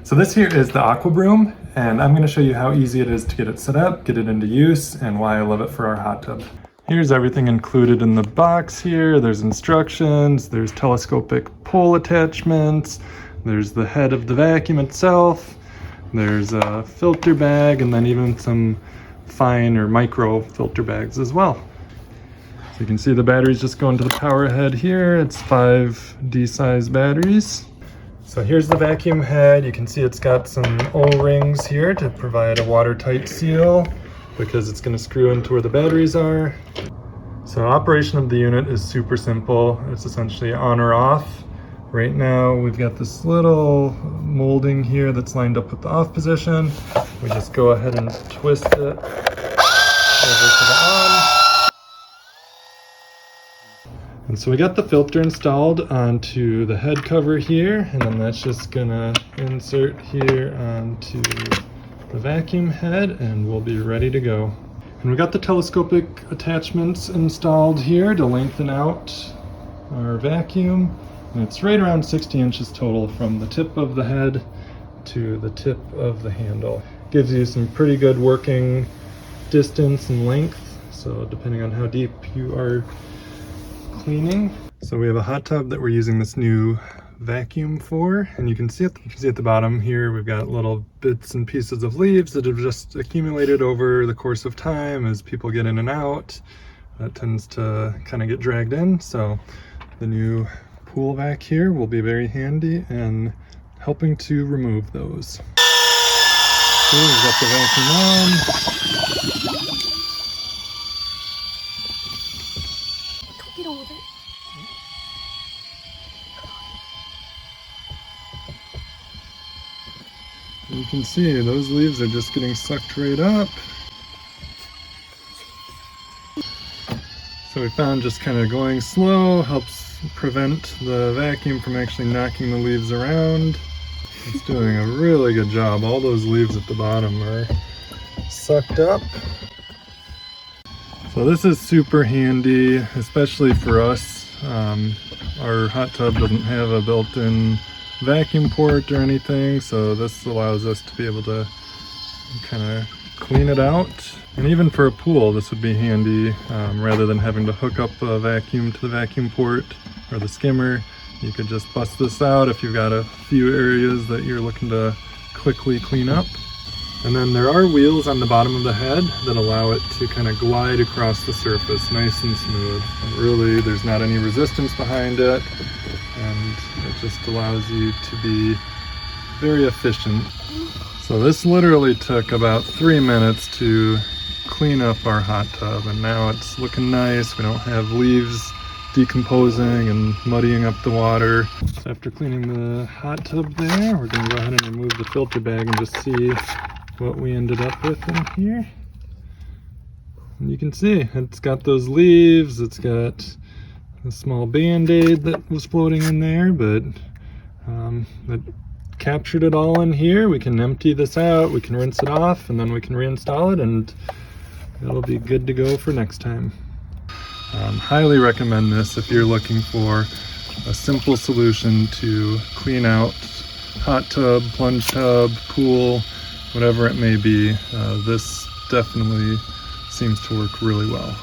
So this here is the Aqua Broom, and I'm going to show you how easy it is to get it set up, get it into use, and why I love it for our hot tub. Here's everything included in the box here. There's instructions, there's telescopic pole attachments, there's the head of the vacuum itself, there's a filter bag, and then even some fine or micro filter bags as well. So you can see the batteries just go into the power head here. It's 5 D-size batteries. So here's the vacuum head. You can see it's got some O-rings here to provide a watertight seal because it's going to screw into where the batteries are. So operation of the unit is super simple. It's essentially on or off. Right now we've got this little molding here that's lined up with the off position. We just go ahead and twist it over to the on. And so we got the filter installed onto the head cover here, and then that's just gonna insert here onto the vacuum head, and we'll be ready to go. And we got the telescopic attachments installed here to lengthen out our vacuum, and it's right around 60 inches total from the tip of the head to the tip of the handle. Gives you some pretty good working distance and length, so depending on how deep you are cleaning. So we have a hot tub that we're using this new vacuum for, and you can see at the bottom here we've got little bits and pieces of leaves that have just accumulated over the course of time as people get in and out. That tends to kind of get dragged in, so the new pool vac here will be very handy in helping to remove those. So we've got the vacuum on. You can see those leaves are just getting sucked right up. So we found just kind of going slow helps prevent the vacuum from actually knocking the leaves around. It's doing a really good job. All those leaves at the bottom are sucked up. So this is super handy, especially for us. Our hot tub doesn't have a built-in vacuum port or anything, so this allows us to be able to kind of clean it out. And even for a pool, this would be handy. Rather than having to hook up a vacuum to the vacuum port or the skimmer, you could just bust this out if you've got a few areas that you're looking to quickly clean up. And then there are wheels on the bottom of the head that allow it to kind of glide across the surface nice and smooth. And really, there's not any resistance behind it, and it just allows you to be very efficient. So this literally took about 3 minutes to clean up our hot tub, and now it's looking nice. We don't have leaves decomposing and muddying up the water. So after cleaning the hot tub there, we're going to go ahead and remove the filter bag and just see what we ended up with in here. And you can see it's got those leaves, it's got a small band-aid that was floating in there, but it captured it all in here. We can empty this out, we can rinse it off, and then we can reinstall it, and it'll be good to go for next time. Highly recommend this if you're looking for a simple solution to clean out hot tub, plunge tub, pool, whatever it may be. This definitely seems to work really well.